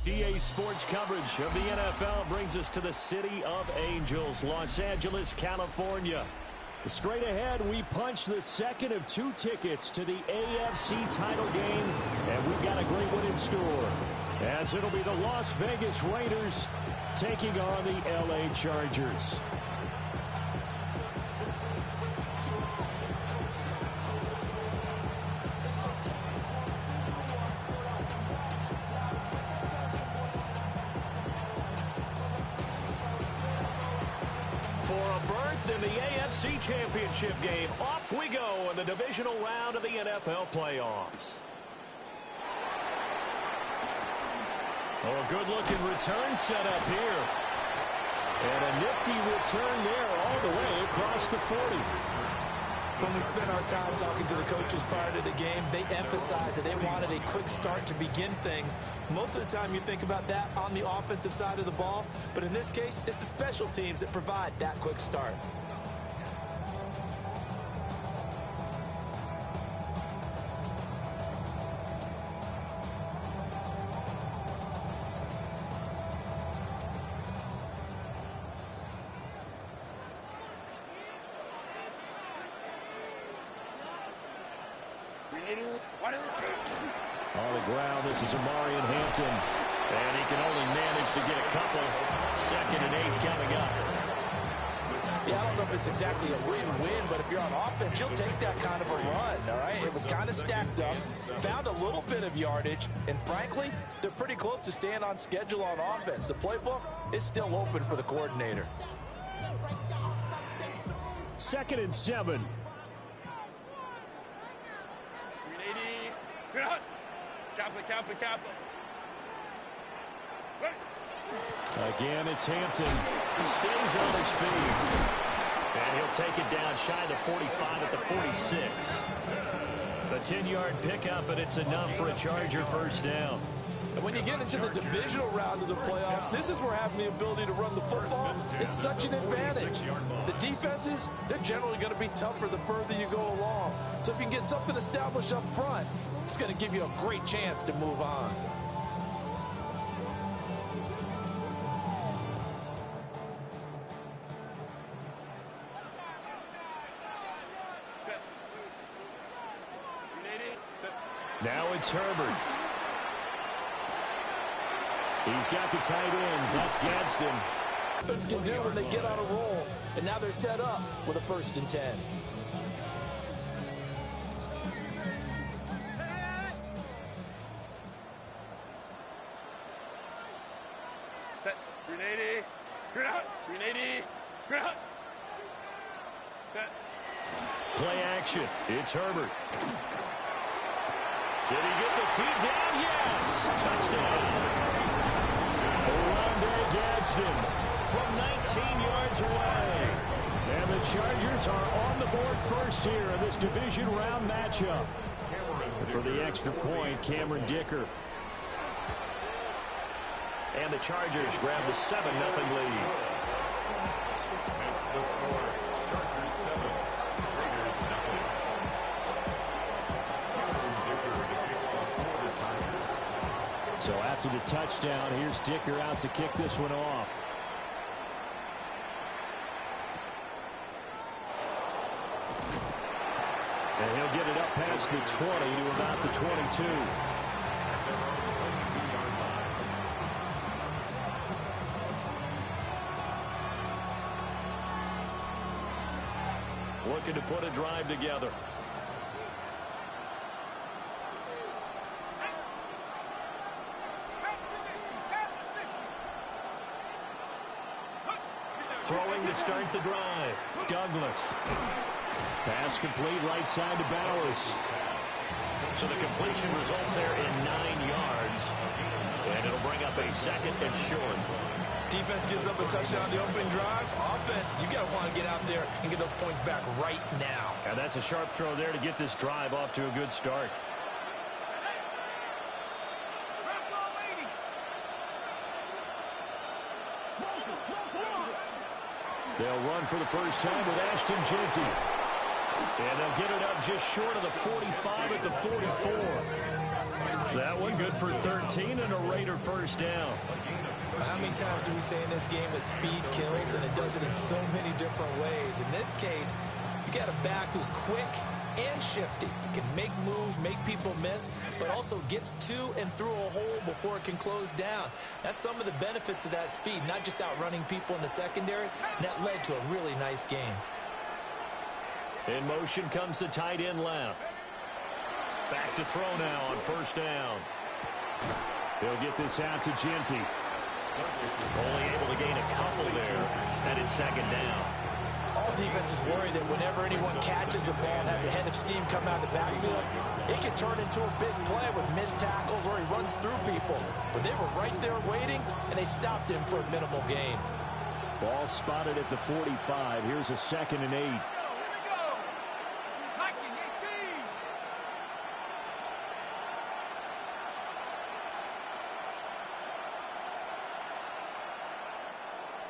EA Sports coverage of the NFL brings us to the City of Angels, Los Angeles, California. Straight ahead, we punch the second of 2 tickets to the AFC title game, and we've got a great one in store, as it'll be the Las Vegas Raiders taking on the LA Chargers. In the AFC Championship game, off we go in the divisional round of the NFL playoffs. Oh, a good-looking return set up here. And a nifty return there all the way across the 40. When we spent our time talking to the coaches prior to the game, they emphasized that they wanted a quick start to begin things. Most of the time you think about that on the offensive side of the ball, but in this case, it's the special teams that provide that quick start. On the ground, this is Amarian Hampton, and he can only manage to get a couple. 2nd and 8 coming up. Yeah, I don't know if it's exactly a win-win, but if you're on offense, you'll take that kind of a run, all right? It was kind of stacked up, found a little bit of yardage, and frankly, they're pretty close to staying on schedule on offense. The playbook is still open for the coordinator. 2nd and 7. Again, it's Hampton. He stays on his feet. And he'll take it down shy of the 45 at the 46. A 10-yard pickup, and it's enough for a Charger first down. And when you get into the divisional round of the playoffs, this is where having the ability to run the football is such an advantage. The defenses, they're generally going to be tougher the further you go along. So if you can get something established up front, it's going to give you a great chance to move on. Now it's Herbert. He's got the tight end. That's Gadsden. That's can do when they get on a roll. And now they're set up with a 1st and 10. Set. 380. You're out. 380. You're out. Set. Play action. It's Herbert. Did he get the feet down? Yes. Touchdown. Orlando Gadsden from 19 yards away. And the Chargers are on the board first here in this division round matchup. For the extra point, Cameron Dicker. And the Chargers grab the 7-0 lead. That's the score. Chargers 7, Raiders 0. So after the touchdown, here's Dicker out to kick this one off. And he'll get it up past the 20 to about the 22. Looking to put a drive together. Throwing to start the drive. Douglas. Pass complete right side to Bowers. So the completion results there in 9 yards. And it'll bring up a 2nd and short. Defense gives up a touchdown on the opening drive. Offense, you got to want to get out there and get those points back right now. And that's a sharp throw there to get this drive off to a good start. They'll run for the first time with Ashton Jeanty. And they'll get it up just short of the 45 at the 44. That one good for 13 and a Raider first down. How many times do we say in this game that speed kills, and it does it in so many different ways? In this case, you got a back who's quick and shifty, can make moves, make people miss, but also gets to and through a hole before it can close down. That's some of the benefits of that speed, not just outrunning people in the secondary. And that led to a really nice game. In motion comes the tight end left. Back to throw now on first down. He'll get this out to Genty. Only able to gain a couple there, and it's second down. All defenses worry that whenever anyone catches the ball and has a head of steam come out of the backfield, it can turn into a big play with missed tackles or he runs through people. But they were right there waiting, and they stopped him for a minimal gain. Ball spotted at the 45. Here's a 2nd and 8.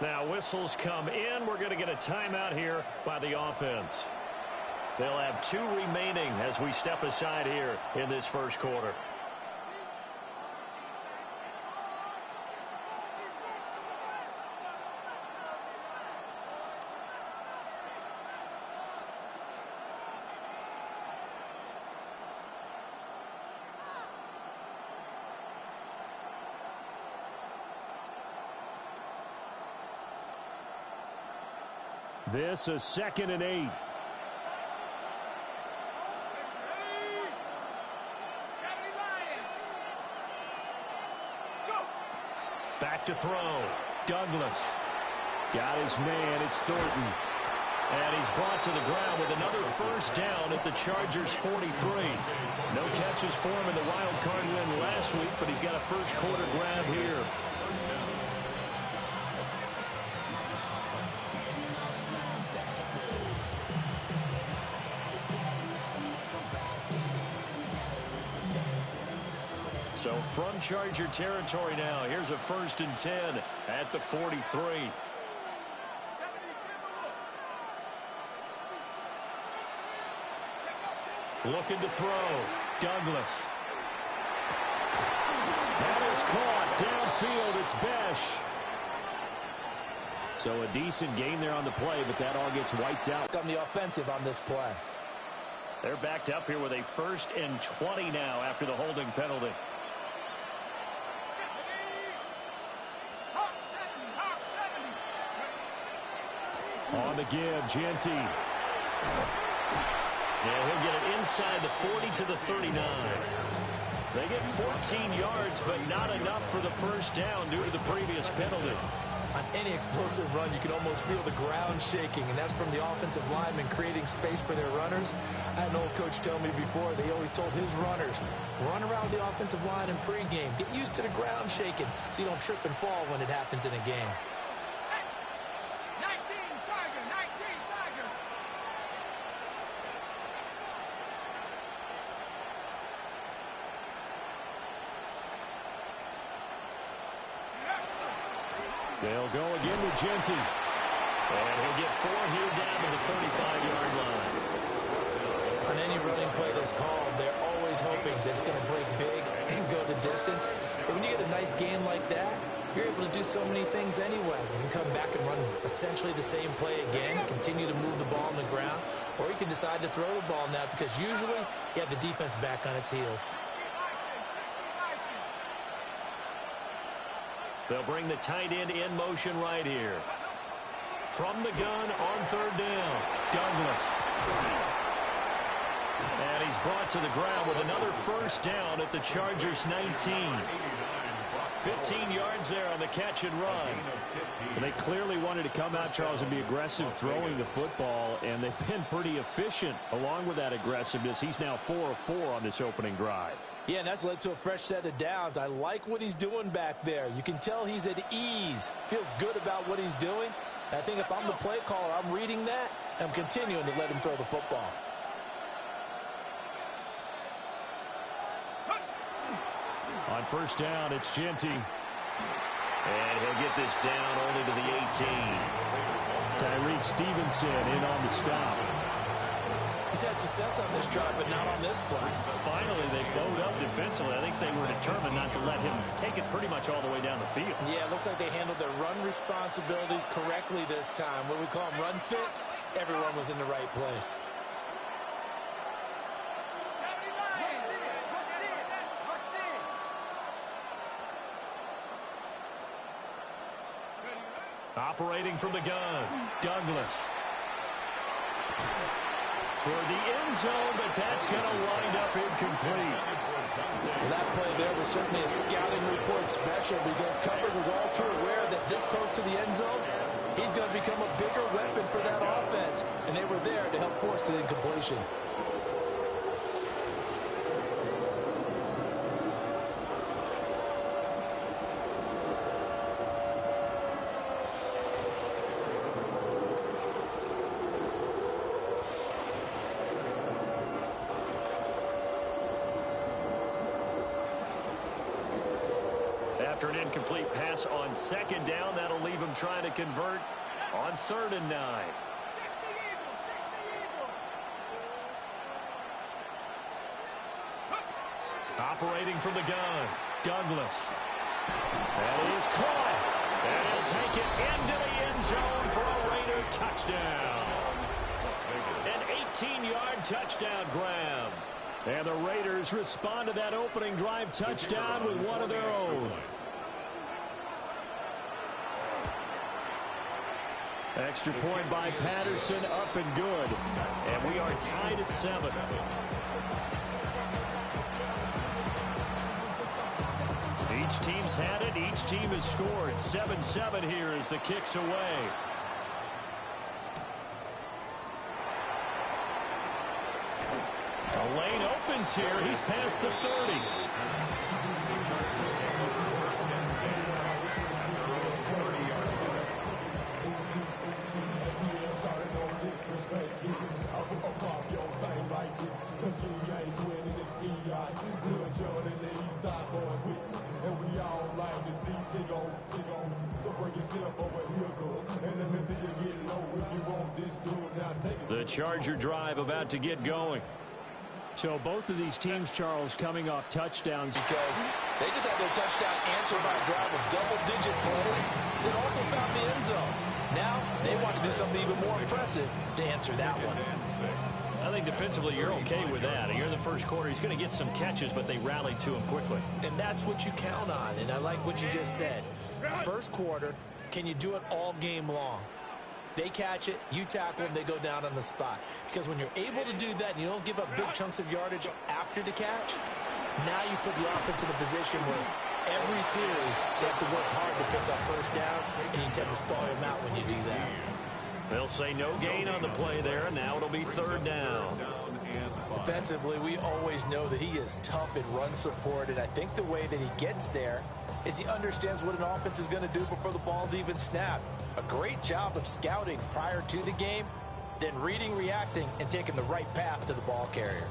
Now whistles come in. We're going to get a timeout here by the offense. They'll have 2 remaining as we step aside here in this first quarter. This is 2nd and 8. Back to throw. Douglas. Got his man. It's Thornton. And he's brought to the ground with another first down at the Chargers' 43. No catches for him in the wild card win last week, but he's got a first quarter grab here. So from Charger territory now, here's a 1st and 10 at the 43. Looking to throw. Douglas. That is caught. Downfield, it's Besh. So a decent gain there on the play, but that all gets wiped out. On the offensive on this play. They're backed up here with a 1st and 20 now after the holding penalty. On the give, Genty. Yeah, he'll get it inside the 40 to the 39. They get 14 yards, but not enough for the first down due to the previous penalty. On any explosive run, you can almost feel the ground shaking, and that's from the offensive linemen creating space for their runners. I had an old coach tell me before, they always told his runners, run around the offensive line in pregame. Get used to the ground shaking so you don't trip and fall when it happens in a game. They'll go again with Genty. And he'll get 4 here down to the 35-yard line. On any running play that's called, they're always hoping that it's going to break big and go the distance. But when you get a nice game like that, you're able to do so many things anyway. You can come back and run essentially the same play again, continue to move the ball on the ground, or you can decide to throw the ball now because usually you have the defense back on its heels. They'll bring the tight end in motion right here. From the gun on 3rd down, Douglas. And he's brought to the ground with another first down at the Chargers' 19. 15 yards there on the catch and run. And they clearly wanted to come out, Charles, and be aggressive throwing the football, and they've been pretty efficient along with that aggressiveness. He's now 4 of 4 on this opening drive. Yeah, and that's led to a fresh set of downs. I like what he's doing back there. You can tell he's at ease. Feels good about what he's doing. I think if I'm the play caller, I'm reading that, and I'm continuing to let him throw the football. On first down, it's Genty. And he'll get this down only to the 18. Tyreek Stevenson in on the stop. He's had success on this drive, but not on this play. Finally, they bowed up defensively. I think they were determined not to let him take it pretty much all the way down the field. Yeah, it looks like they handled their run responsibilities correctly this time. What we call them run fits, everyone was in the right place. Operating from the gun, Douglas. Toward the end zone, but that's going to wind up incomplete. Well, that play there was certainly a scouting report special because Cover was all too aware that this close to the end zone, he's going to become a bigger weapon for that offense, and they were there to help force the incompletion. After an incomplete pass on second down, that'll leave him trying to convert on 3rd and 9. Operating from the gun, Douglas. That is caught. And he'll take it into the end zone for a Raider touchdown. An 18-yard touchdown grab. And the Raiders respond to that opening drive touchdown with one of their own. Extra point by Patterson, up and good. And we are tied at 7. Each team's had it. Each team has scored. 7-7 here as the kick's away. The lane opens here. He's past the 30. The Charger drive about to get going. So both of these teams, Charles, coming off touchdowns. Because they just had their touchdown answered by a drive of double-digit plays that also found the end zone. Now they want to do something even more impressive to answer that one. I think defensively you're okay with that. You're in the first quarter. He's going to get some catches, but they rallied to him quickly. And that's what you count on, and I like what you just said. First quarter, can you do it all game long? They catch it, you tackle them, they go down on the spot. Because when you're able to do that and you don't give up big chunks of yardage after the catch, now you put the offense in a position where every series they have to work hard to pick up first downs, and you tend to stall them out when you do that. They'll say no gain on the play there, and now it'll be 3rd down. Defensively, we always know that he is tough in run support, and I think the way that he gets there is he understands what an offense is going to do before the ball's even snapped. A great job of scouting prior to the game, then reading, reacting, and taking the right path to the ball carrier.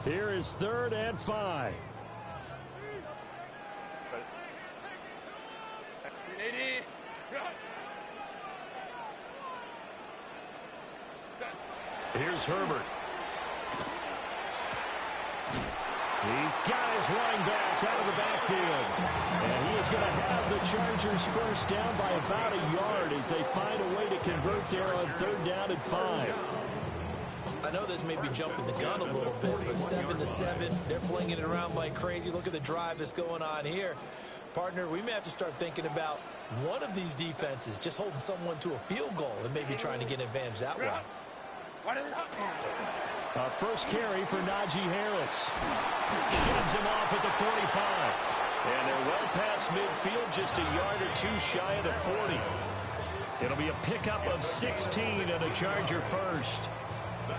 Here is 3rd and 5. 380. Here's Herbert. He's got his running back out of the backfield. And he is going to have the Chargers first down by about a yard as they find a way to convert there on 3rd down and 5. I know this may be jumping the gun a little bit, but 7-7, they're flinging it around like crazy. Look at the drive that's going on here. Partner, we may have to start thinking about one of these defenses just holding someone to a field goal and maybe trying to get an advantage that way. First carry for Najee Harris. Sheds him off at the 45. And they're well past midfield, just a yard or two shy of the 40. It'll be a pickup of 16 and a Charger first.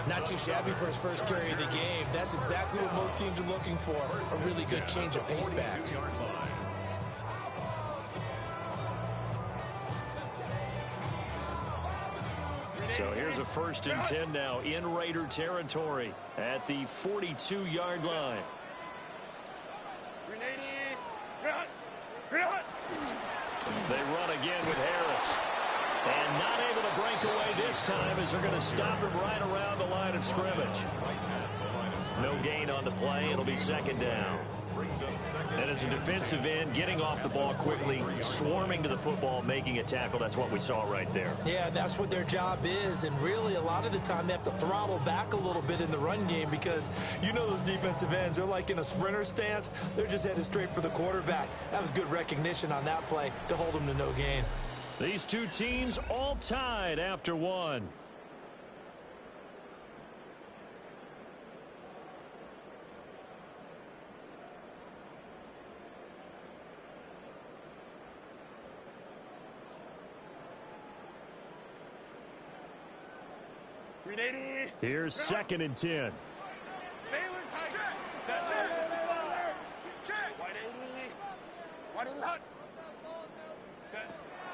Not too shabby for his first carry of the game. That's exactly what most teams are looking for, a really good change of pace back. So here's a 1st and 10 now in Raider territory at the 42-yard line. 380. They run again with Harris. And not able to break away this time as they're going to stop him right around the line of scrimmage. No gain on the play. It'll be second down. And as a defensive end, getting off the ball quickly, swarming to the football, making a tackle, that's what we saw right there. Yeah, that's what their job is. And really, a lot of the time, they have to throttle back a little bit in the run game because you know those defensive ends, they're like in a sprinter stance. They're just headed straight for the quarterback. That was good recognition on that play to hold them to no gain. These two teams all tied after one. Here's second and 10.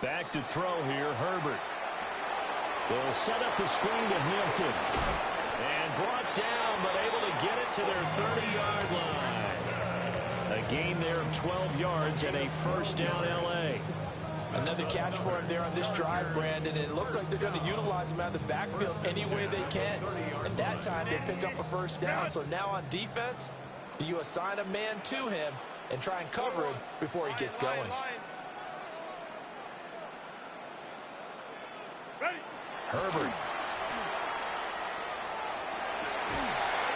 Back to throw here, Herbert. They'll set up the screen to Hampton. And brought down, but able to get it to their 30-yard line. A gain there of 12 yards and a first down, L.A. Another catch for him there on this drive, Brandon, and it looks like they're going to utilize him out of the backfield any way they can. And that time, they pick up a first down. So now on defense, do you assign a man to him and try and cover him before he gets going? Herbert.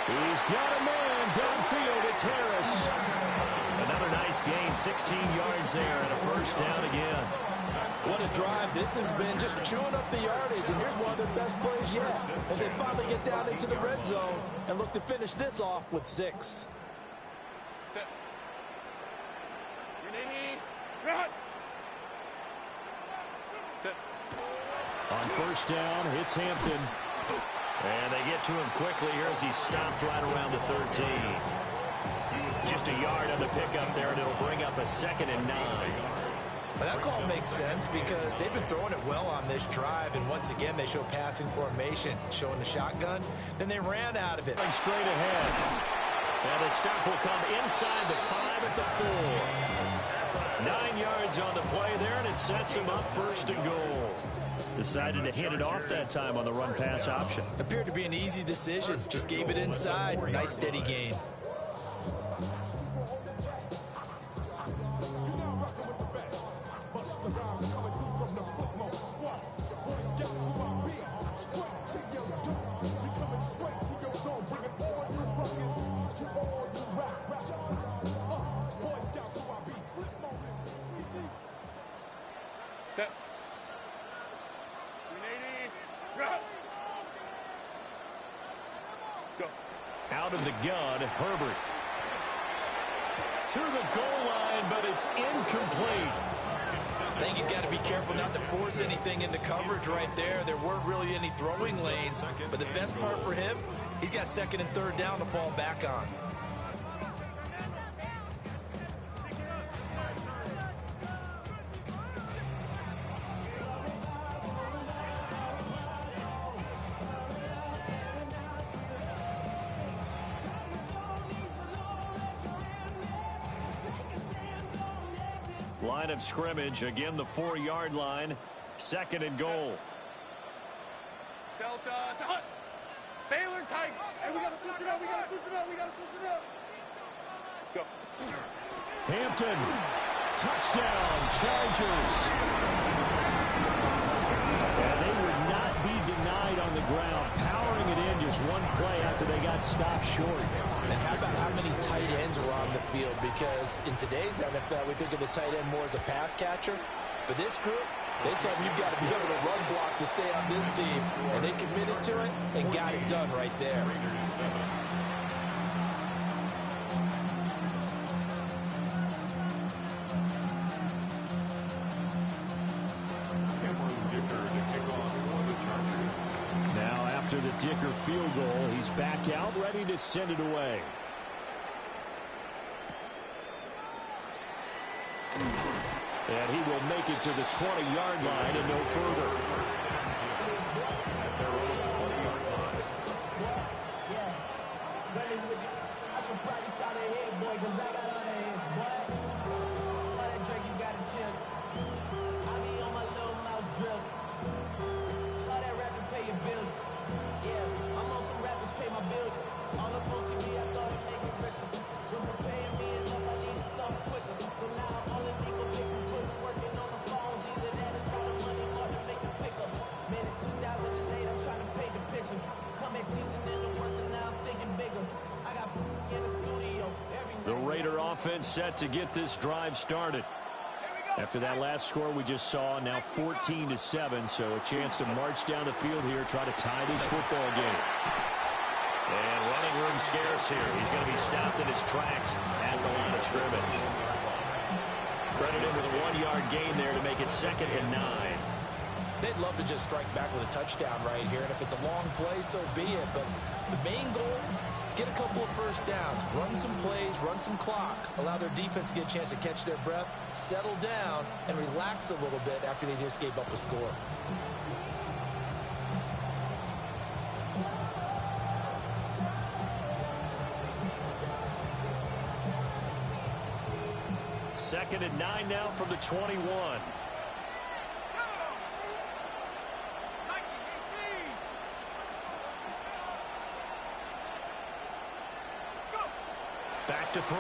He's got a man downfield. It's Harris. Another nice gain, 16 yards there, and a first down again. What a drive this has been, just chewing up the yardage. And here's one of their best plays yet as they finally get down into the red zone and look to finish this off with 6. On first down, it's Hampton. And they get to him quickly here as he stopped right around the 13. Just a yard on the pickup there, and it'll bring up a second and 9. Well, that call makes sense because they've been throwing it well on this drive, and once again, they show passing formation, showing the shotgun. Then they ran out of it. Straight ahead. And the stop will come inside the 5 at the 4. 9 yards on the play there, and it sets him up first and goal. Decided to hand it off that time on the run-pass option. Appeared to be an easy decision. Just gave it inside. Nice steady gain. Out of the gun, Herbert. To the goal line, but it's incomplete. I think he's got to be careful not to force anything into coverage right there. There weren't really any throwing lanes, but the best part for him, he's got second and third down to fall back on. Line of scrimmage, again the 4-yard line, second and goal. Delta, Baylor tight. Hey, we got to switch it up, we got to switch it up, we got to switch it up. Go. Hampton, touchdown, Chargers. And they would not be denied on the ground, powering it in just one play after they got stopped short. And how about how many tight ends were on the field? Because in today's NFL, we think of the tight end more as a pass catcher. For this group, they tell them you've got to be able to run block to stay on this team. And they committed to it and got it done right there. Now after the Dicker field goal, he's back out, ready to send it away. And he will make it to the 20-yard line and no further. I be on my little mouse drill. All that rapping pay your bills. Yeah, I'm on some rappers pay my bills. All up on TV, I thought it'd make me richer. Wasn't paying me enough, I needed something quicker. So now I'm on the legal basement, working on the phones. Either that or try the money or to make the pickups. Man, it's 2008, I'm trying to paint the picture. Comeback season in the works, and now I'm thinking bigger. I got in the studio every night. The Raider offense set to get this drive started. After that last score we just saw, now 14-7, so a chance to march down the field here, try to tie this football game. And running room scarce here. He's going to be stopped in his tracks at the line of scrimmage. Credited with a 1-yard gain there to make it 2nd and 9. They'd love to just strike back with a touchdown right here, and if it's a long play, so be it. But the main goal, get a couple of first downs, run some plays, run some clock, allow their defense to get a chance to catch their breath, settle down, and relax a little bit after they just gave up a score. Second and 9 now from the 21. Back to throw.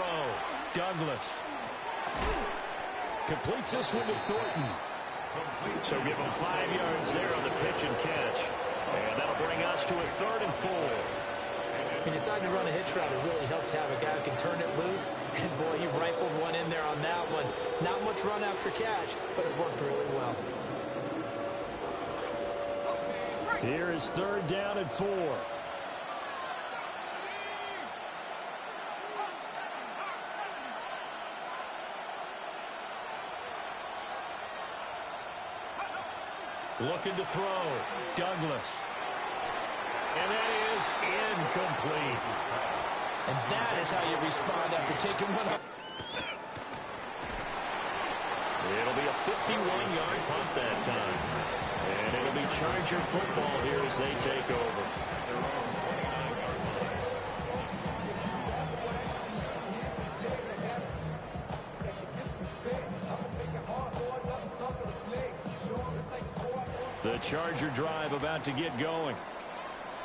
Douglas. Completes this one to Thornton. So give him 5 yards there on the pitch and catch. And that'll bring us to a 3rd and 4. He decided to run a hitch route. It really helped to have a guy who can turn it loose. And, boy, he rifled one in there on that one. Not much run after catch, but it worked really well. Here is 3rd down and 4. Looking to throw. Douglas. And that is incomplete. And that is how you respond after taking one up. It'll be a 51-yard punt that time. And it'll be Charger football here as they take over. The Charger drive about to get going.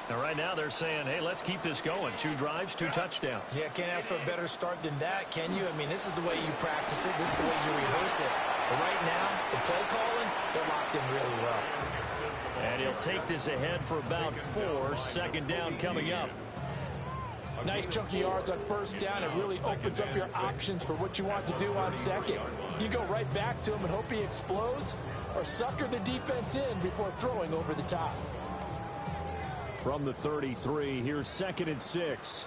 Now, right now, they're saying, hey, let's keep this going. 2 drives, 2 touchdowns. Yeah, can't ask for a better start than that, can you? I mean, this is the way you practice it. This is the way you rehearse it. But right now, the play calling, they're locked in really well. And he'll take this ahead for about 4. 2nd down coming up. Nice chunky yards on 1st down. It really opens up your options for what you want to do on 2nd. You go right back to him and hope he explodes, or sucker the defense in before throwing over the top. From the 33, here's 2nd and 6.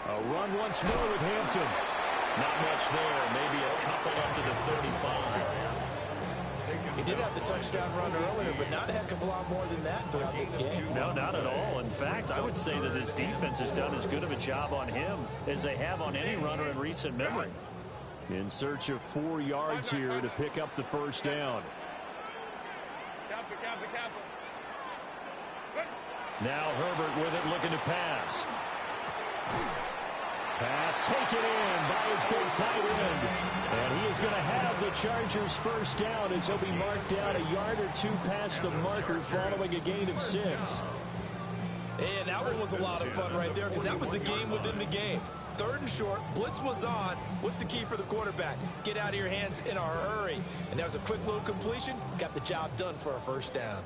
A run once more with Hampton. Not much there. Maybe a couple up to the 35. He did have the touchdown run earlier, but not a heck of a lot more than that throughout this game. No, not at all. In fact, I would say that this defense has done as good of a job on him as they have on any runner in recent memory. In search of 4 yards here to pick up the 1st down. Now Herbert with it, looking to pass. Pass taken in by his big tight end. And he is going to have the Chargers' 1st down as he'll be marked down a yard or 2 past the marker following a gain of 6. And that one was a lot of fun right there because that was the game within the game. 3rd and short, blitz was on. What's the key for the quarterback? Get out of your hands in a hurry. And that was a quick little completion. Got the job done for a 1st down.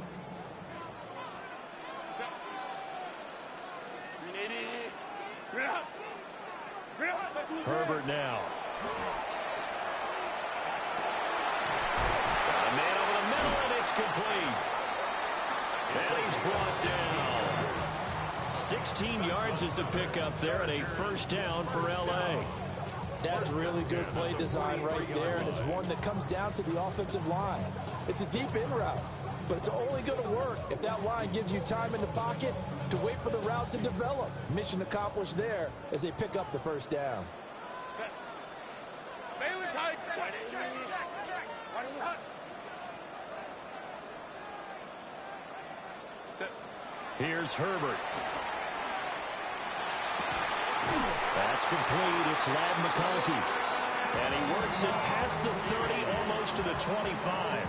Herbert now. A man over the middle, and it's complete. And he's brought down. 16 yards is the pickup there, and a 1st down for L.A. That's really good play design right there, and it's one that comes down to the offensive line. It's a deep in route, but it's only going to work if that line gives you time in the pocket to wait for the route to develop. Mission accomplished there as they pick up the 1st down. Here's Herbert. That's complete. It's Ladd McConkey. And he works it past the 30, almost to the 25.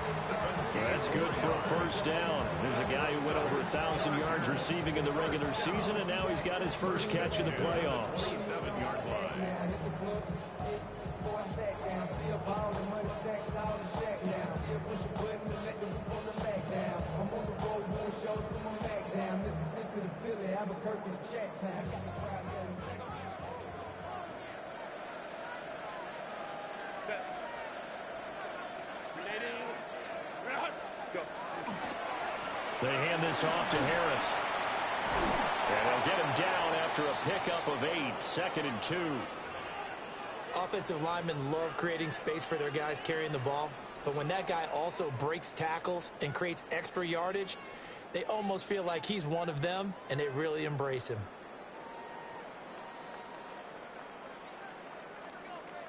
That's good for a first down. There's a guy who went over 1,000 yards receiving in the regular season, and now he's got his first catch in the playoffs. 7-yard line. They hand this off to Harris. And they'll get him down after a pickup of 8, 2nd and 2. Offensive linemen love creating space for their guys carrying the ball. But when that guy also breaks tackles and creates extra yardage, they almost feel like he's one of them, and they really embrace him.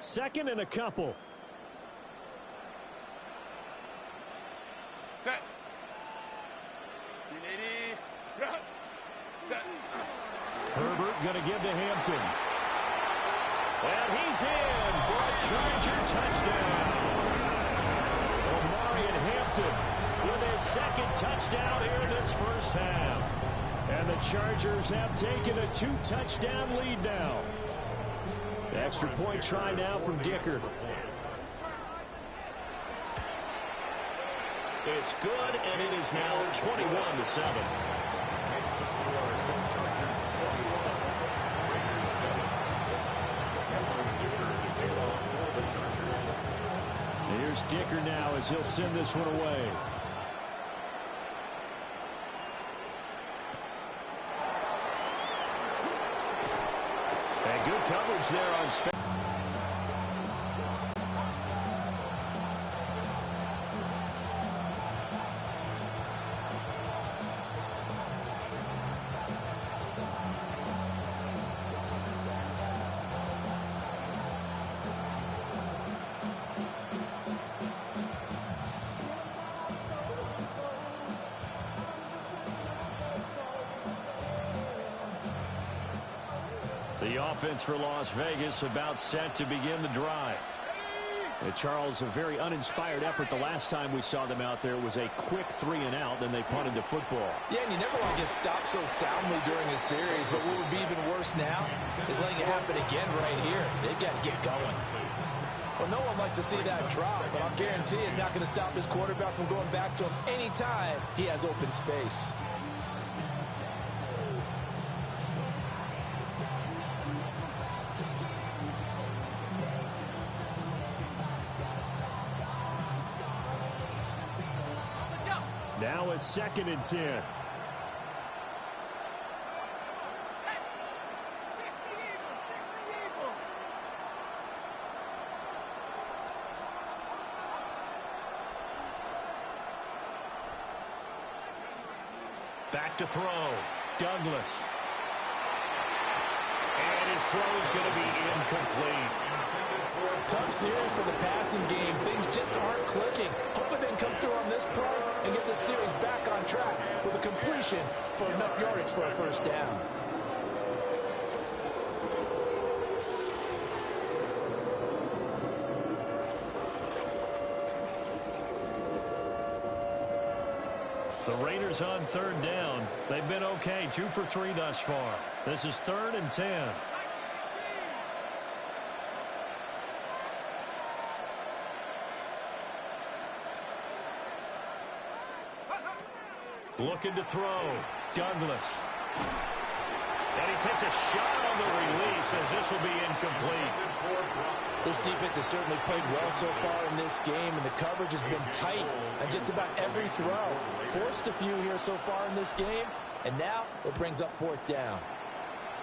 2nd and a couple. Set. Set. Herbert going to give to Hampton. And he's in for a Charger touchdown. Omarion Hampton with his 2nd touchdown here in this first half. And the Chargers have taken a 2-touchdown lead now. The extra point try now from Dicker. It's good, and it is now 21-7. Here's Dicker now as he'll send this one away. And good coverage there on Spain. The offense for Las Vegas about set to begin the drive. And Charles, a very uninspired effort the last time we saw them out there was a quick 3-and-out, then they punted the football. Yeah, and you never want to get stopped so soundly during a series, but what would be even worse now is letting it happen again right here. They've got to get going. Well, no one likes to see that drop, but I'll guarantee it's not going to stop his quarterback from going back to him anytime he has open space. Now a 2nd and 10. Back to throw. Douglas. And his throw is going to be incomplete. Tough series for the passing game. Things just aren't clicking. Hoping they can come through on this play and get this series back on track with a completion for enough yardage for a first down. The Raiders on 3rd down. They've been okay, 2 for 3 thus far. This is 3rd and 10. Looking to throw. Douglas. And he takes a shot on the release as this will be incomplete. This defense has certainly played well so far in this game, and the coverage has been tight on just about every throw. Forced a few here so far in this game, and now it brings up 4th down.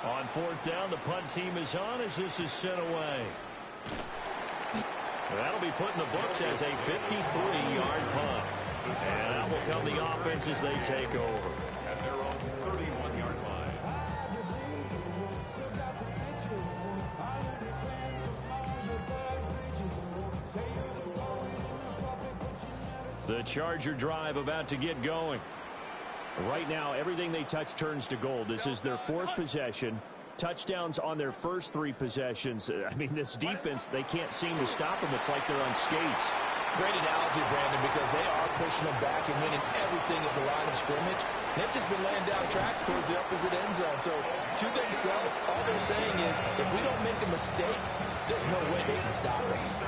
On 4th down, the punt team is on as this is sent away. That'll be put in the books as a 53-yard punt. And out will come the offense as they take over. At their own 31-yard line. The Charger drive about to get going. Right now, everything they touch turns to gold. This is their 4th possession. touchdowns on their first 3 possessions. I mean, this defense, they can't seem to stop them. It's like they're on skates. Great analogy, Brandon, because they are pushing them back and winning everything at the line of scrimmage. They've just been laying down tracks towards the opposite end zone. So to themselves, all they're saying is, if we don't make a mistake, there's no way they can stop us.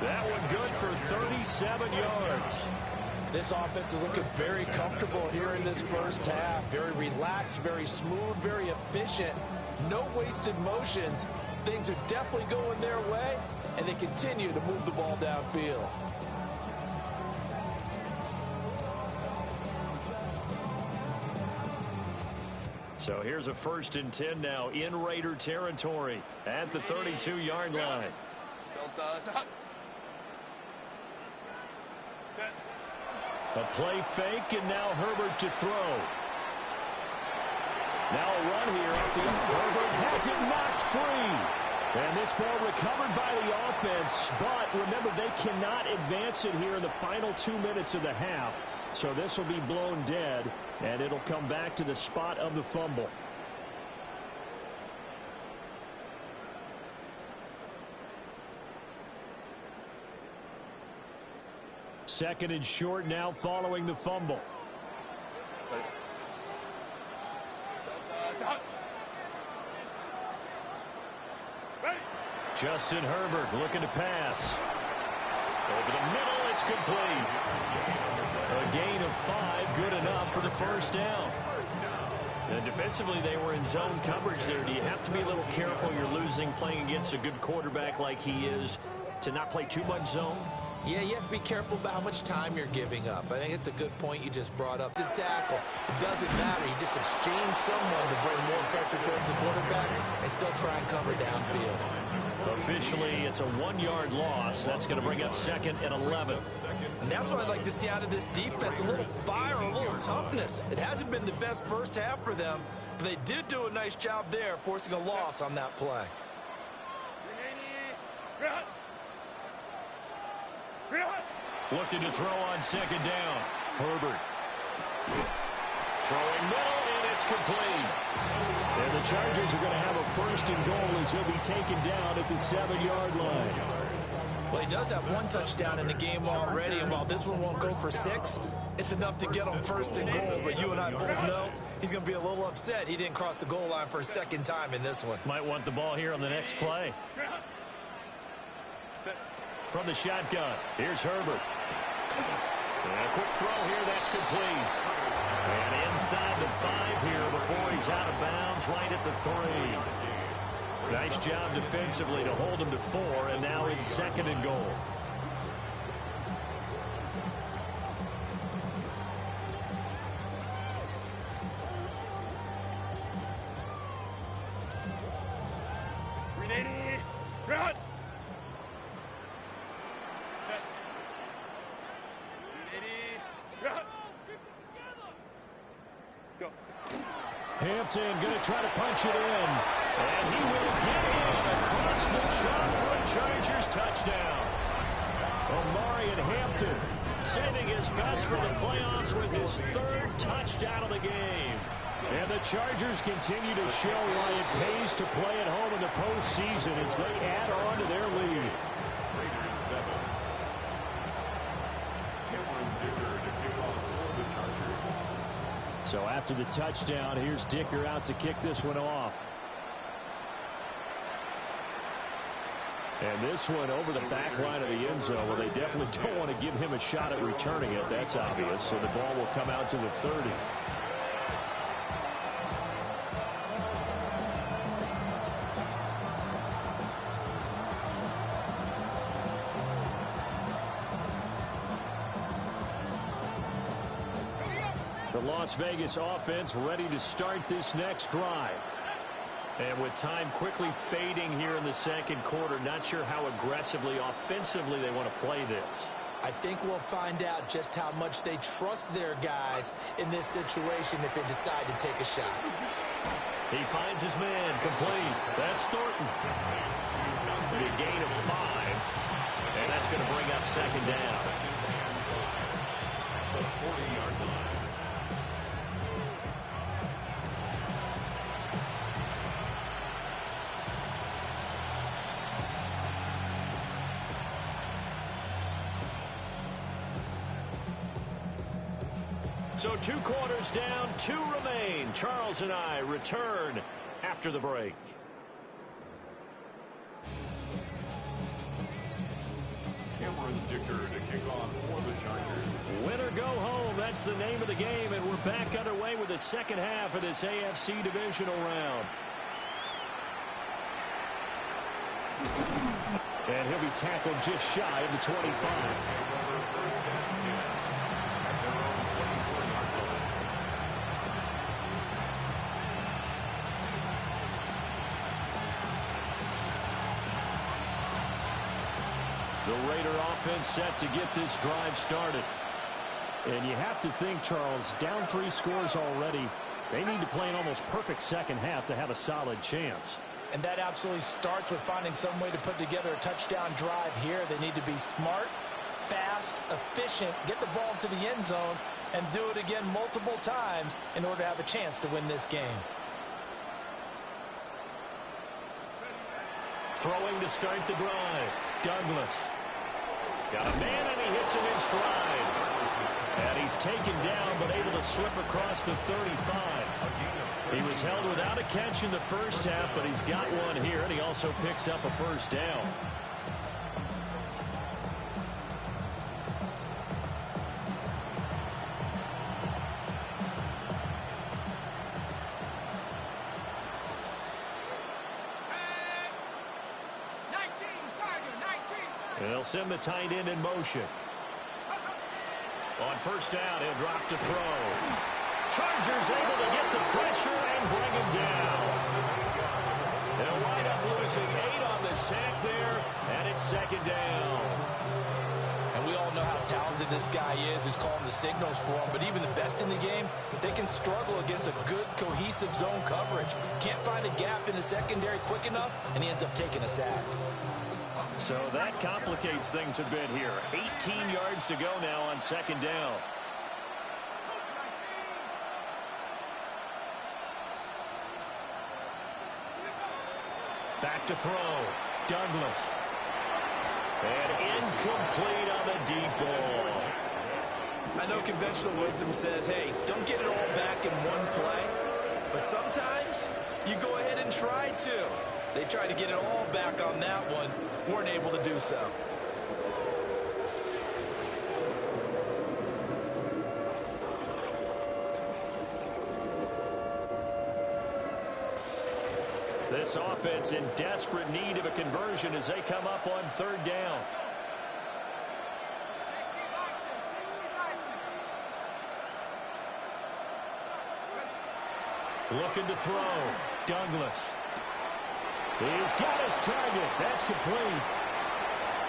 That one good for 37 yards. This offense is looking very comfortable here in this first half. Very relaxed, very smooth, very efficient. No wasted motions. Things are definitely going their way, and they continue to move the ball downfield. So here's a 1st and 10 now in Raider territory at the 32-yard line. A play fake, and now Herbert to throw. Now a run here. Herbert has it knocked free. And this ball recovered by the offense. But remember, they cannot advance it here in the final 2 minutes of the half. So this will be blown dead, and it'll come back to the spot of the fumble. Second and short now following the fumble. Justin Herbert looking to pass. Over the middle, it's complete. A gain of 5, good enough for the first down. And defensively, they were in zone coverage there. Do you have to be a little careful? You're losing playing against a good quarterback like he is to not play too much zone? Yeah, you have to be careful about how much time you're giving up. I think it's a good point you just brought up. To tackle, it doesn't matter. You just exchange someone to bring more pressure towards the quarterback and still try and cover downfield. Officially, it's a 1-yard loss. That's going to bring up 2nd and 11. And that's what I'd like to see out of this defense, a little fire, a little toughness. It hasn't been the best first half for them, but they did do a nice job there, forcing a loss on that play. Looking to throw on 2nd down. Herbert. Throwing middle, and it's complete. And the Chargers are going to have a 1st and goal as he'll be taken down at the 7-yard line. Well, he does have 1 touchdown in the game already, and while this one won't go for 6, it's enough to get him 1st and goal. But you and I both know he's going to be a little upset he didn't cross the goal line for a 2nd time in this one. Might want the ball here on the next play. From the shotgun, here's Herbert. And a quick throw here, that's complete. And inside the 5 here before he's out of bounds, right at the 3. Nice job defensively to hold him to 4, and now it's 2nd and goal. Hampton going to try to punch it in. And he will get in across the chalk for a Chargers touchdown. Omarion Hampton saving his best for the playoffs with his 3rd touchdown of the game. And the Chargers continue to show why it pays to play at home in the postseason as they add on to their lead. Raiders 7. Cameron Dicker to kick off for the Chargers. So after the touchdown, here's Dicker out to kick this one off. And this one over the back line of the end zone. Well, they definitely don't want to give him a shot at returning it. That's obvious. So the ball will come out to the 30. The Las Vegas offense ready to start this next drive. And with time quickly fading here in the 2nd quarter, not sure how aggressively, offensively they want to play this. I think we'll find out just how much they trust their guys in this situation if they decide to take a shot. He finds his man, complete. That's Thornton. A gain of 5. And that's going to bring up 2nd down. The 40-yard line. 2 So 2 quarters down, 2 remain. Charles and I return after the break. Cameron Dicker to kick off for the Chargers. Win or go home, that's the name of the game, and we're back underway with the second half of this AFC Divisional round. And he'll be tackled just shy of the 25. The Raider offense set to get this drive started. And you have to think, Charles, down 3 scores already. They need to play an almost perfect second half to have a solid chance. And that absolutely starts with finding some way to put together a touchdown drive here. They need to be smart, fast, efficient, get the ball to the end zone, and do it again multiple times in order to have a chance to win this game. Throwing to start the drive. Douglas. Got a man, and he hits him in stride. And he's taken down, but able to slip across the 35. He was held without a catch in the first half, but he's got one here, and he also picks up a first down. They'll send the tight end in motion. On first down, he'll drop to throw. Chargers able to get the pressure and bring him down. They'll wind up losing 8 on the sack there, and it's second down. And we all know how talented this guy is who's calling the signals for him, but even the best in the game, they can struggle against a good, cohesive zone coverage. Can't find a gap in the secondary quick enough, and he ends up taking a sack. So that complicates things a bit here. 18 yards to go now on second down. Back to throw. Douglas. And incomplete on the deep ball. I know conventional wisdom says, hey, don't get it all back in one play. But sometimes you go ahead and try to. They tried to get it all back on that one. Weren't able to do so. This offense in desperate need of a conversion as they come up on third down. Looking to throw. Douglas. He's got his target. That's complete.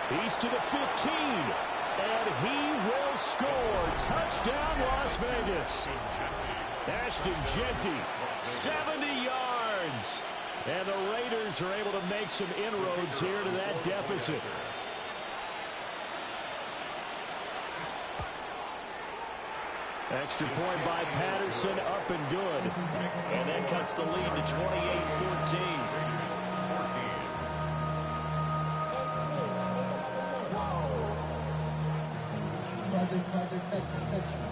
He's to the 15. And he will score. Touchdown, Las Vegas. Ashton Jeanty, 70 yards. And the Raiders are able to make some inroads here to that deficit. Extra point by Patterson, up and good. And that cuts the lead to 28-14.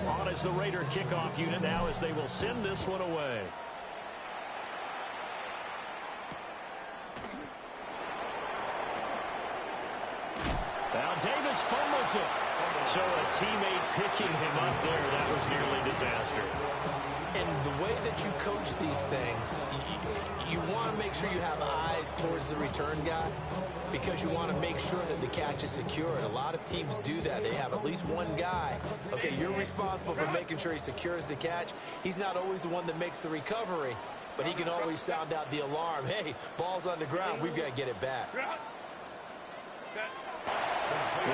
On is the Raider kickoff unit now as they will send this one away. Now Davis fumbles it. So a teammate picking him up there, that was nearly disaster. And the way that you coach these things, you want to make sure you have eyes towards the return guy because you want to make sure that the catch is secure. And a lot of teams do that. They have at least one guy. Okay, you're responsible for making sure he secures the catch. He's not always the one that makes the recovery, but he can always sound out the alarm. Hey, ball's on the ground. We've got to get it back.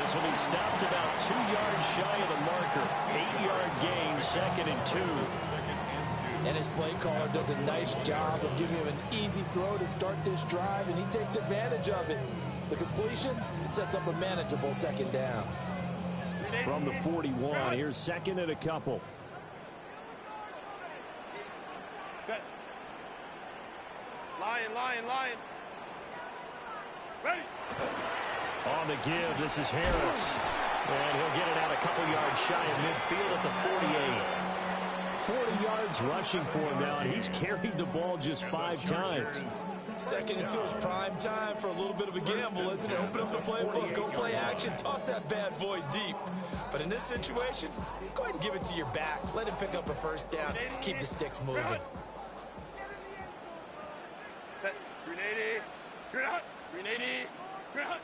This will be stopped about 2 yards shy of the marker. 8-yard gain, 2nd and 2. And his play caller does a nice job of giving him an easy throw to start this drive, and he takes advantage of it. The completion sets up a manageable second down. From the 41, here's 2nd and a couple. Lion. Ready. On the give, this is Harris. And he'll get it out a couple yards shy of midfield at the 48. 40 yards rushing for him now, and he's carried the ball just 5 times. 2nd and 2 is prime time for a little bit of a gamble, isn't it? Open up the playbook, go play action, toss that bad boy deep. But in this situation, go ahead and give it to your back. Let him pick up a first down. Keep the sticks moving. Set. 380. 380. 380.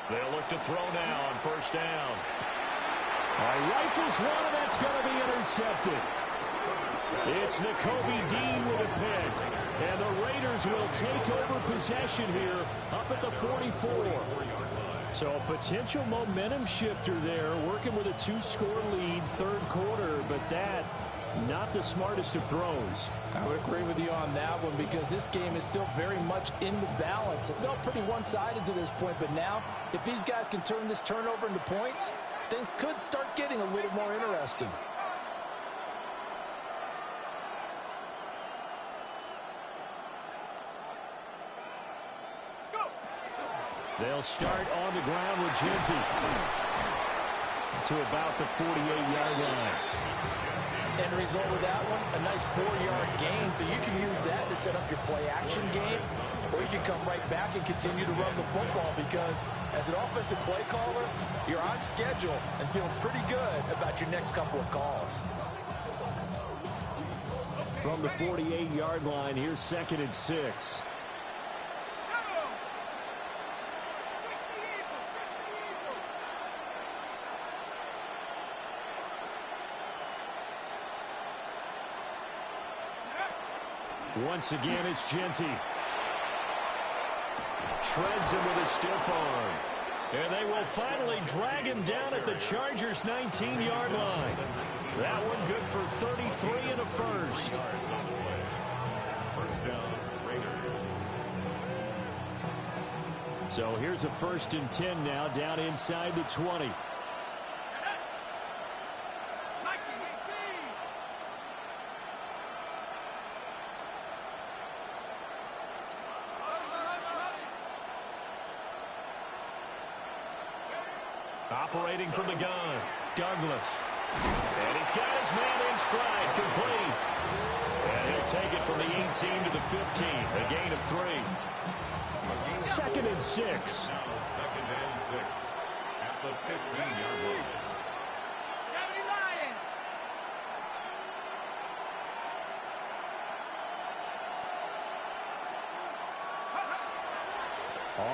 They'll look to throw now on first down. Rifles one, and that's going to be intercepted. It's Nakobe Dean with a pick. And the Raiders will take over possession here up at the 44. So a potential momentum shifter there, working with a 2-score lead, 3rd quarter, but that not the smartest of throws. I would agree with you on that one because this game is still very much in the balance. It felt pretty one-sided to this point, but now if these guys can turn this turnover into points, things could start getting a little more interesting. They'll start on the ground with Genty to about the 48-yard line. End result with that one, a nice 4-yard gain, so you can use that to set up your play-action game, or you can come right back and continue to run the football because as an offensive play caller, you're on schedule and feeling pretty good about your next couple of calls. From the 48-yard line, here's 2nd and 6. Once again, it's Genty. Shreds him with a stiff arm. And they will finally drag him down at the Chargers' 19-yard line. That one good for 33 and a first. First down, Raiders. So here's a 1st and 10 now, down inside the 20. Operating from the gun, Douglas. And he's got his man in stride, complete. And he'll take it from the 18 to the 15, a gain of 3. 2nd and 6. Now 2nd and 6 at the 15-yard line. 70 Lion.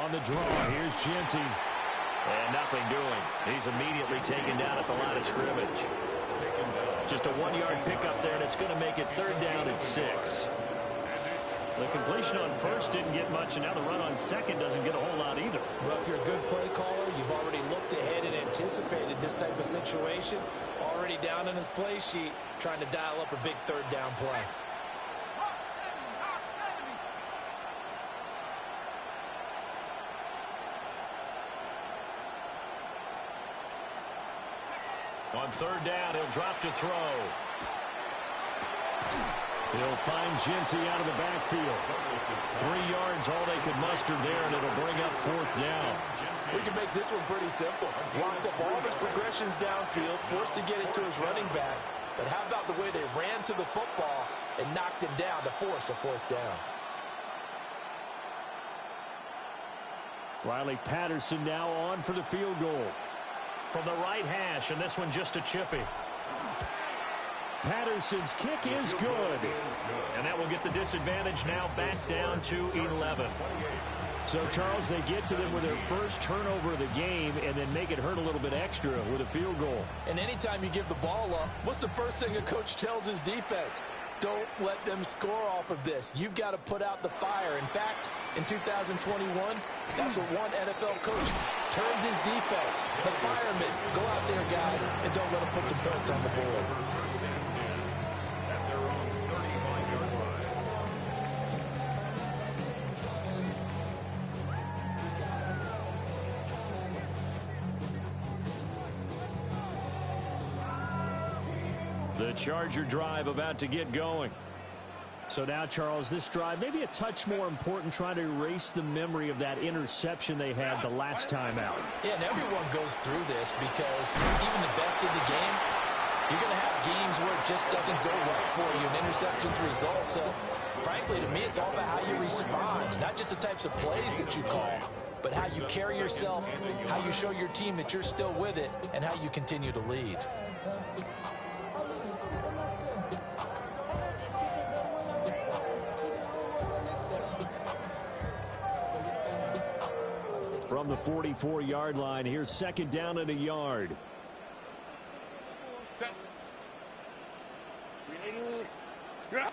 On the draw, here's Genty. And nothing doing. He's immediately taken down at the line of scrimmage. Just a 1-yard pickup there, and it's going to make it 3rd down and 6. The completion on 1st didn't get much, and now the run on 2nd doesn't get a whole lot either. Well, if you're a good play caller, you've already looked ahead and anticipated this type of situation. Already down on his play sheet, trying to dial up a big 3rd down play. On 3rd down, he'll drop to throw. He'll find Genty out of the backfield. 3 yards, all they could muster there, and it'll bring up 4th down. We can make this one pretty simple. Lock the ball of his progressions downfield, forced to get it to his running back. But how about the way they ran to the football and knocked him down to force a 4th down? Riley Patterson now on for the field goal. From the right hash, and this one just a chippy. Patterson's kick is good. And that will get the disadvantage now back down to 11. So, Charles, they get to them with their first turnover of the game and then make it hurt a little bit extra with a field goal. And anytime you give the ball up, what's the first thing a coach tells his defense? Don't let them score off of this. You've got to put out the fire. In fact, in 2021, that's what one NFL coach termed his defense. The firemen. Go out there, guys, and don't let them put some points on the board. First and 10 at their own 35-yard line. The Charger drive about to get going. So now, Charles, this drive maybe a touch more important, trying to erase the memory of that interception they had the last time out. Yeah, and everyone goes through this because even the best in the game, you're going to have games where it just doesn't go right for you, and interceptions result. So, frankly, to me, it's all about how you respond, not just the types of plays that you call, but how you carry yourself, how you show your team that you're still with it, and how you continue to lead. From the 44-yard line, here's second down and a yard. They'll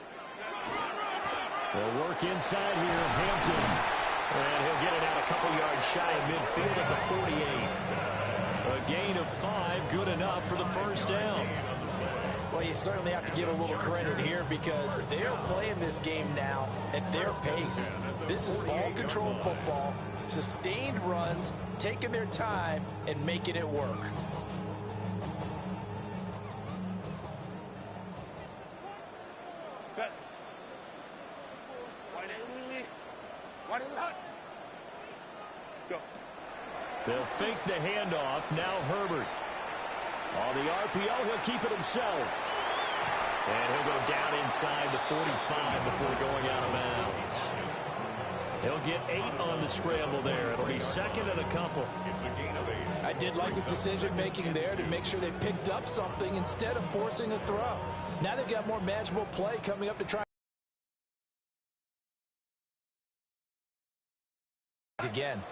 work inside here, Hampton. And he'll get it out a couple yards shy of midfield at the 48. A gain of 5, good enough for the first down. Well, you certainly have to give a little credit here because they're playing this game now at their pace. This is ball control football, sustained runs, taking their time and making it work. They'll fake the handoff. Now Herbert. On the RPO, he'll keep it himself. And he'll go down inside the 45 before going out of bounds. He'll get 8 on the scramble there. It'll be second and a couple. It's a gain of 8. I did like his decision-making there to make sure they picked up something instead of forcing a throw. Now they've got more manageable play coming up to try again.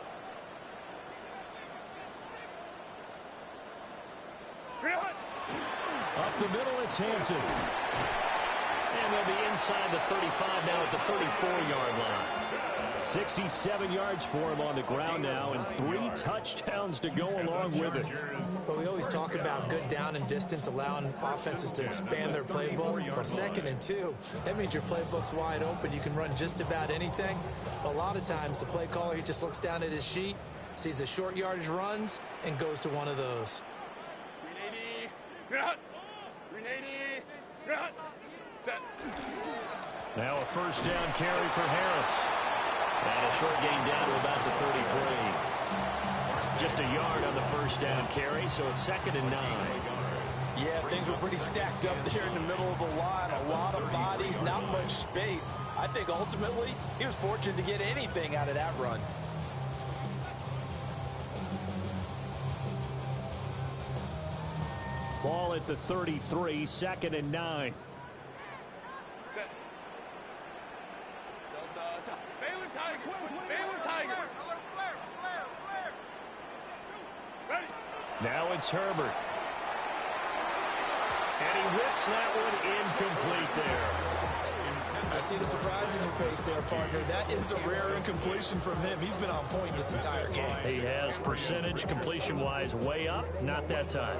Up the middle, it's Hampton. And they'll be inside the 35 now at the 34-yard line. 67 yards for him on the ground now, and 3 touchdowns to go along with it. But we always talk about good down and distance, allowing offenses to expand their playbook. Well, 2nd and 2, that means your playbook's wide open. You can run just about anything. But a lot of times, the play caller, he just looks down at his sheet, sees the short yardage runs, and goes to one of those. Now a first down carry for Harris. And a short gain down to about the 33. Just a yard on the first down carry, so it's 2nd and 9. Yeah, things were pretty stacked up there in the middle of the line. A lot of bodies, not much space. I think ultimately he was fortunate to get anything out of that run. Ball at the 33, 2nd and 9. Now it's Herbert. And he whips that one incomplete there. I see the surprise in your face there, partner. That is a rare incompletion from him. He's been on point this entire game. He has percentage completion-wise way up. Not that time.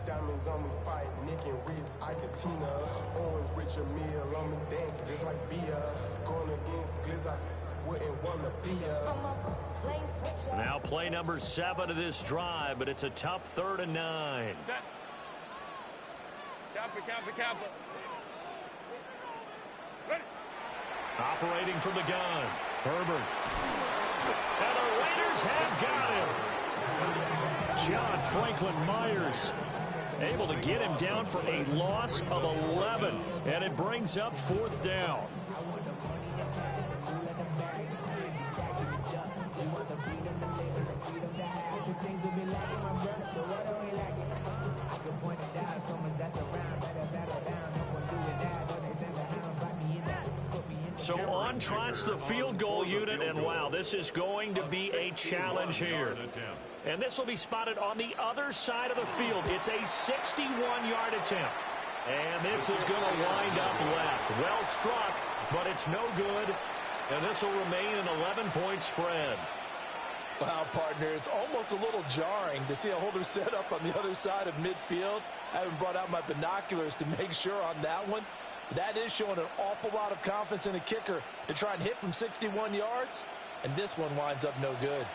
Diamonds on me fight, Nick and Reese, Iketina, Orange Richard Mill on me dancing just like Bia. Going against Glizz, I wouldn't want to be Now play number 7 of this drive, but it's a tough 3rd and 9. Kappa. Ready. Operating from the gun, Herbert. And the Raiders have got him. John Franklin Myers able to get him down for a loss of 11, and it brings up 4th down. So on trots the field goal unit, and wow, this is going to be a challenge here. And this will be spotted on the other side of the field. It's a 61-yard attempt. And this is going to wind up left. Well struck, but it's no good. And this will remain an 11-point spread. Wow, partner, it's almost a little jarring to see a holder set up on the other side of midfield. I haven't brought out my binoculars to make sure on that one. That is showing an awful lot of confidence in a kicker to try and hit from 61 yards, and this one winds up no good.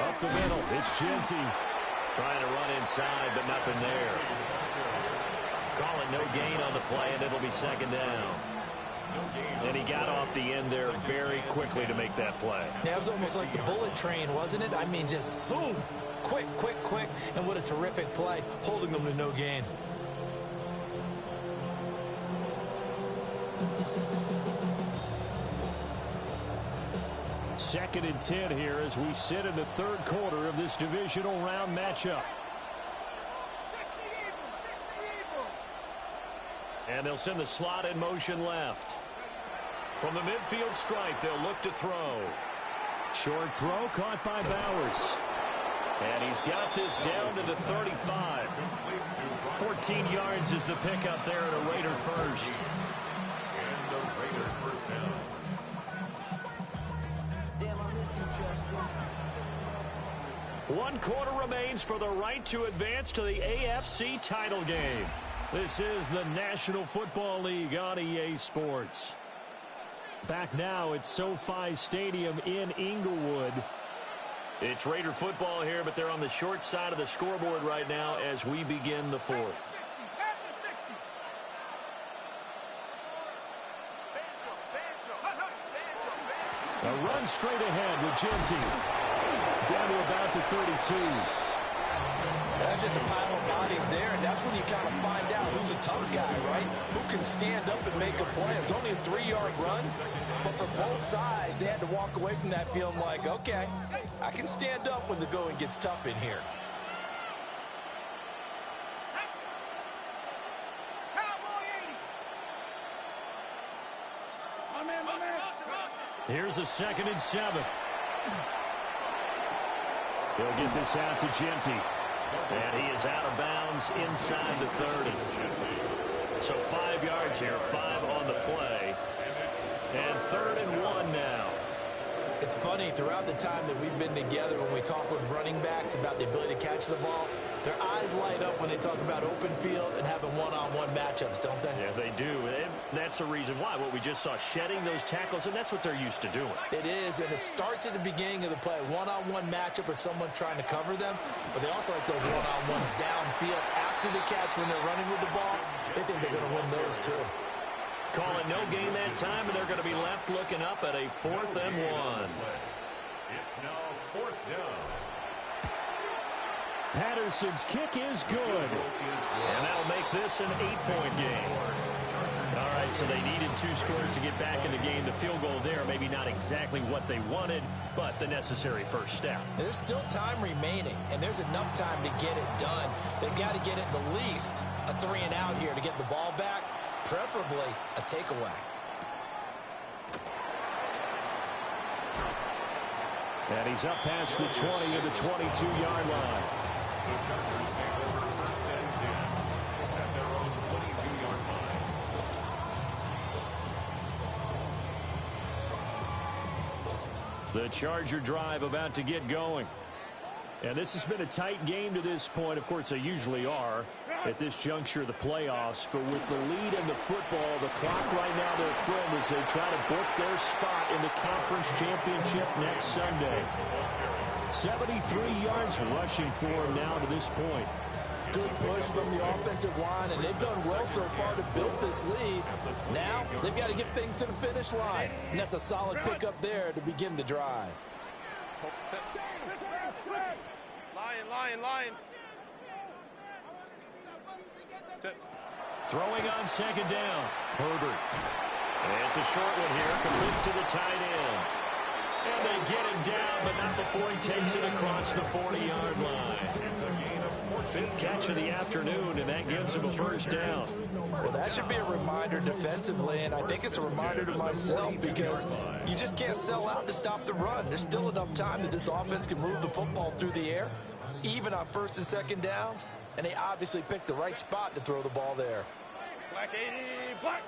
Up the middle, it's Genty. Trying to run inside, but nothing there. Call it no gain on the play, and it'll be second down. And he got off the end there very quickly to make that play. Yeah, it was almost like the bullet train, wasn't it? I mean, just zoom, quick, quick, quick, and what a terrific play, holding them to no gain. Second and 10 here as we sit in the third quarter of this divisional round matchup. And they'll send the slot in motion left. From the midfield stripe, they'll look to throw. Short throw caught by Bowers. And he's got this down to the 35. 14 yards is the pickup there at a Raider first. And the Raider first down. One quarter remains for the right to advance to the AFC title game. This is the National Football League on EA Sports. Back now at SoFi Stadium in Inglewood. It's Raider football here, but they're on the short side of the scoreboard right now as we begin the fourth. A run straight ahead with Genty. Down to about the 32. That's just a pile of bodies there, and that's when you kind of find out who's a tough guy, right? Who can stand up and make a play. It's only a 3-yard run, but for both sides, they had to walk away from that feeling like, okay, I can stand up when the going gets tough in here. Here's a 2nd and 7. They'll get this out to Genty. And he is out of bounds inside the 30. So 5 yards here, 5 on the play. And 3rd and 1 now. It's funny, throughout the time that we've been together, when we talk with running backs about the ability to catch the ball, their eyes light up when they talk about open field and having one-on-one matchups, don't they? Yeah, they do. And that's the reason why. What we just saw, shedding those tackles, and that's what they're used to doing. It is, and it starts at the beginning of the play. One-on-one matchup if someone's trying to cover them, but they also like those one-on-ones downfield after the catch when they're running with the ball. They think they're going to win those too. Call it no gain that time, and they're going to be left looking up at a 4th and 1. It's now 4th down. Patterson's kick is good. And that'll make this an 8-point game. All right, so they needed 2 scores to get back in the game. The field goal there, maybe not exactly what they wanted, but the necessary first step. There's still time remaining, and there's enough time to get it done. They've got to get it the least a 3 and out here to get the ball back, preferably a takeaway. And he's up past the 20 of the 22-yard line. The Chargers take over 1st and 10 at their own 22-yard line. The Charger drive about to get going. And this has been a tight game to this point. Of course, they usually are at this juncture of the playoffs. But with the lead in the football, the clock right now, their friend, as they try to book their spot in the conference championship next Sunday. 73 yards rushing for him now to this point. Good push from the offensive line, and they've done well so far to build this lead. Now, they've got to get things to the finish line, and that's a solid pickup there to begin the drive. Lion. Throwing on 2nd down. Herbert. And it's a short one here, complete to the tight end. And they get him down, but not before he takes it across the 40-yard line. It's a gain of 5th catch of the afternoon, and that gives him a first down. Well, that should be a reminder defensively, and I think it's a reminder to myself because you just can't sell out to stop the run. There's still enough time that this offense can move the football through the air, even on 1st and 2nd downs, and they obviously picked the right spot to throw the ball there. Black 80, black.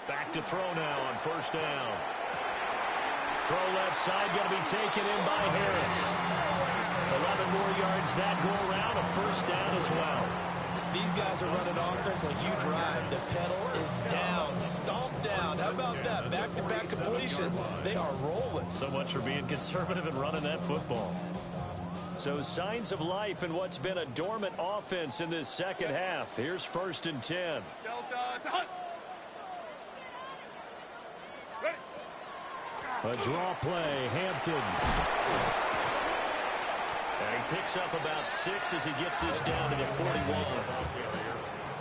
Back to throw now on first down. Throw left side, going to be taken in by Harris. 11 more yards that go around, a first down as well. These guys are running offense like you drive. The pedal is down, stomped down. How about that? Back-to-back completions. They are rolling. So much for being conservative and running that football. So signs of life in what's been a dormant offense in this second half. Here's 1st and 10. A draw play, Hampton. And he picks up about 6 as he gets this down to the 41.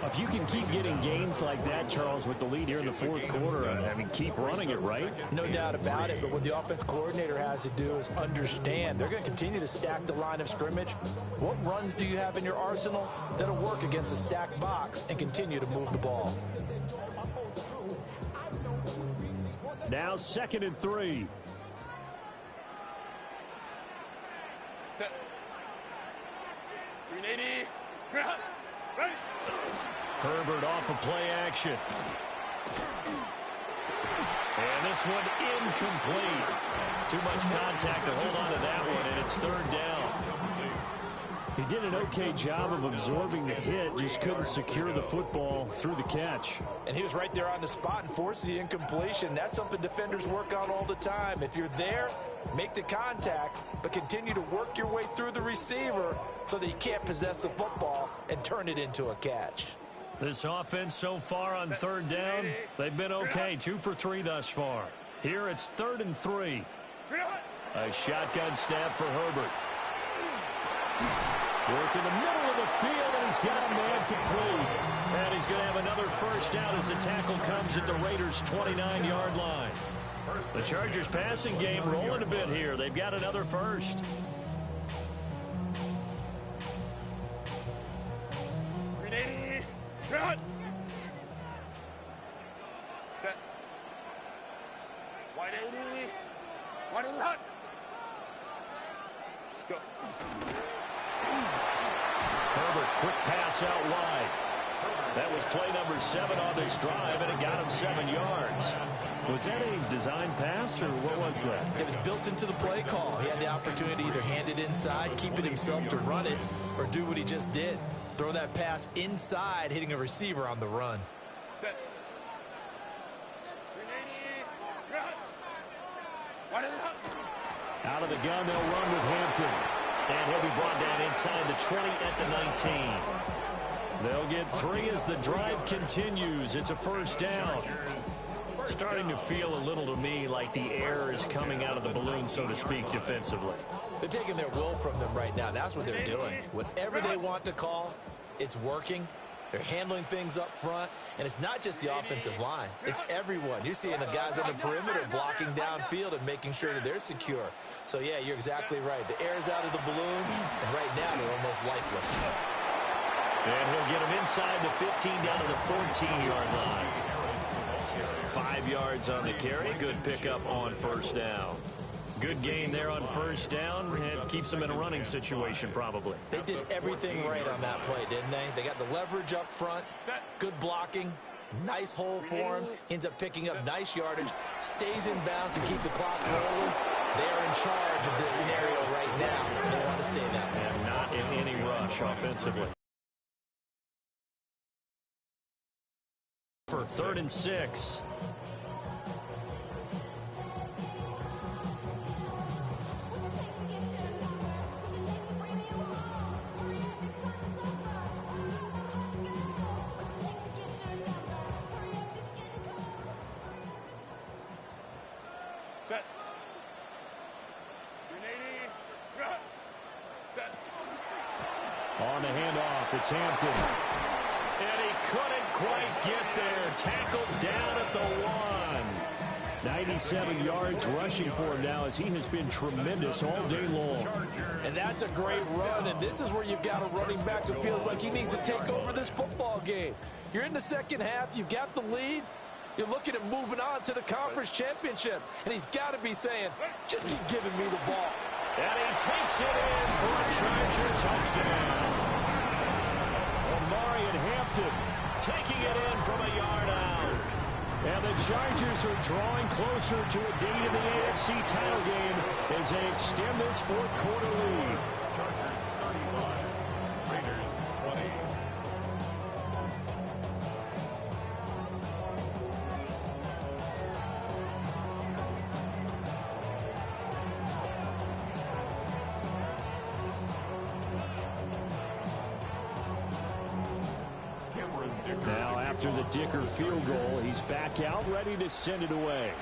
If you can keep getting gains like that, Charles, with the lead here in the fourth quarter, I mean, keep running it, right? No doubt about it, but what the offense coordinator has to do is understand. They're going to continue to stack the line of scrimmage. What runs do you have in your arsenal that'll work against a stacked box and continue to move the ball? Now 2nd and 3. Set. 380. Ready. Herbert off of play action. And this one incomplete. Too much contact to hold on to that one, and it's 3rd down. He did an okay job of absorbing the hit, just couldn't secure the football through the catch. And he was right there on the spot and forced the incompletion. That's something defenders work on all the time. If you're there, make the contact, but continue to work your way through the receiver so that you can't possess the football and turn it into a catch. This offense so far on 3rd down, they've been okay. 2 for 3 thus far. Here it's 3rd and 3. A shotgun snap for Herbert. Work in the middle of the field, and he's got a man complete. And he's going to have another first down as the tackle comes at the Raiders' 29-yard line. The Chargers passing game rolling a bit here. They've got another first. Set. 180. 180 hot. Go. Herbert, quick pass out wide. That was play number 7 on this drive, and it got him 7 yards. Was that a design pass, or what was that? It was built into the play call. He had the opportunity to either hand it inside, keep it himself to run it, or do what he just did. Throw that pass inside, hitting a receiver on the run. Set. 380. Out of the gun, they'll run with Hampton. And he'll be brought down inside the 20 at the 19. They'll get 3 as the drive continues. It's a first down. Starting to feel a little to me like the air is coming out of the balloon, so to speak, defensively. They're taking their will from them right now. That's what they're doing. Whatever they want to call, it's working. They're handling things up front. And it's not just the offensive line. It's everyone. You're seeing the guys on the perimeter blocking downfield and making sure that they're secure. So, yeah, you're exactly right. The air's out of the balloon, and right now they're almost lifeless. And he'll get him inside the 15 down to the 14-yard line. 5 yards on the carry. Good pickup on first down. Good gain there on first down. It keeps them in a running situation, probably. They did everything right on that play, didn't they? They got the leverage up front, good blocking, nice hole for him, ends up picking up nice yardage, stays in bounds to keep the clock rolling. They're in charge of this scenario right now. They want to stay that way. And not in any rush offensively. For 3rd and 6. Set. 380. Set. On the handoff, it's Hampton. And he couldn't quite get there. Tackled down at the 1. 97 yards rushing for him now as he has been tremendous all day long. And that's a great run, and this is where you've got a running back who feels like he needs to take over this football game. You're in the second half, you've got the lead, you're looking at moving on to the conference championship, and he's got to be saying, just keep giving me the ball. And he takes it in for a Charger touchdown. Omari and Hampton taking it in from a yard out. And the Chargers are drawing closer to a date in the AFC title game as they extend this fourth quarter lead. Chargers 35, Raiders 20. Now after the Dicker field goal, he's back out ready to send it away.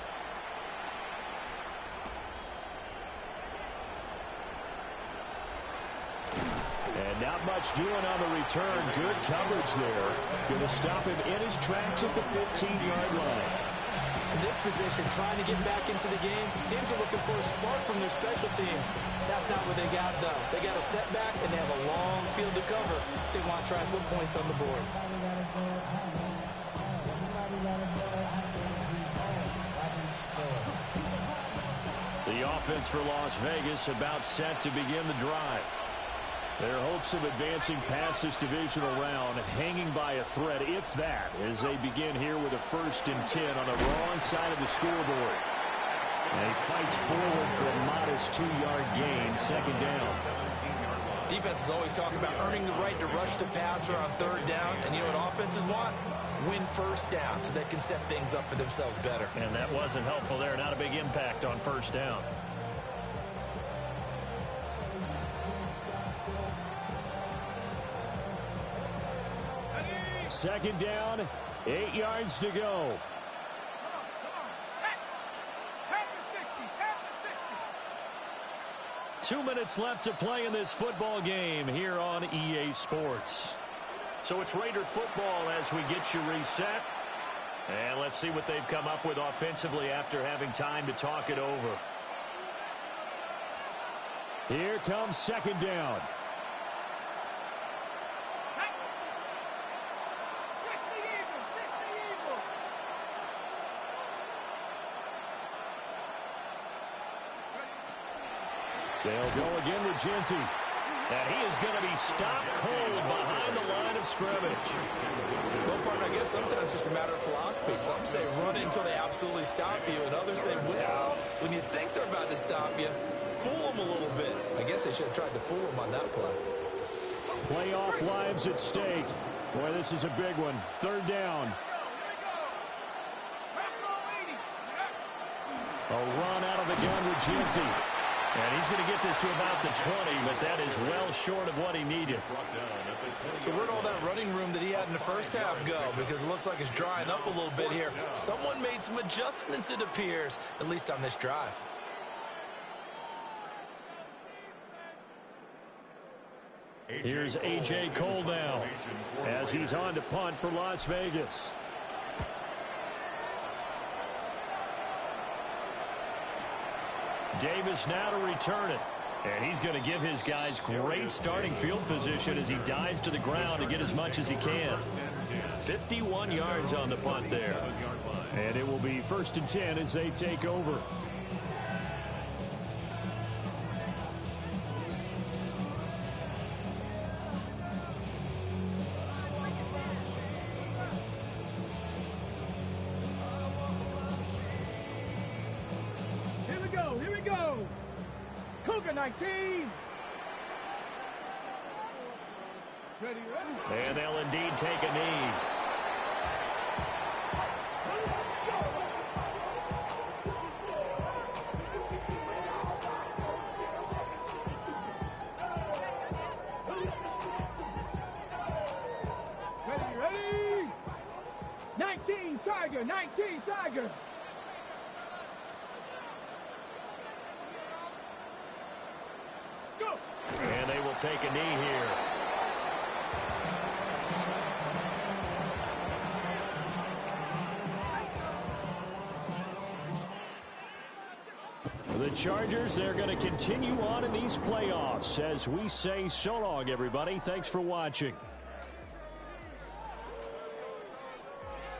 And not much doing on the return. Good coverage there. Going to stop him in his tracks at the 15-yard line. In this position, trying to get back into the game, teams are looking for a spark from their special teams. That's not what they got, though. They got a setback, and they have a long field to cover if they want to try and put points on the board. The offense for Las Vegas about set to begin the drive. Their hopes of advancing past this divisional round hanging by a thread, if that, as they begin here with a 1st and 10 on the wrong side of the scoreboard. And he fights forward for a modest 2-yard gain, 2nd down. Defenses always talk about earning the right to rush the passer on 3rd down, and you know what offenses want? Win 1st down so they can set things up for themselves better. And that wasn't helpful there. Not a big impact on 1st down. Second down, 8 yards to go. Set. Pass the 60. Pass the 60. 2 minutes left to play in this football game here on EA Sports. So it's Raider football as we get you reset. And let's see what they've come up with offensively after having time to talk it over. Here comes 2nd down. They'll go again with Genty. And he is going to be stopped cold behind the line of scrimmage. Well, partner, I guess sometimes it's just a matter of philosophy. Some say run until they absolutely stop you, and others say, well, when you think they're about to stop you, fool them a little bit. I guess they should have tried to fool them on that play. Playoff lives at stake. Boy, this is a big one. 3rd down. A run out of the gun with Genty. And he's going to get this to about the 20, but that is well short of what he needed. So where'd all that running room that he had in the 1st half go? Because it looks like it's drying up a little bit here. Someone made some adjustments, it appears, at least on this drive. Here's A.J. Cole now as he's on to punt for Las Vegas. Davis now to return it. And he's going to give his guys great starting field position as he dives to the ground to get as much as he can. 51 yards on the punt there. And it will be 1st and 10 as they take over. Here we go. Cougar 19. Ready, ready. And they'll indeed take a knee. Ready, ready. 19 Tiger, 19 Tiger. And they will take a knee here. The Chargers, they're going to continue on in these playoffs as we say so long, everybody. Thanks for watching.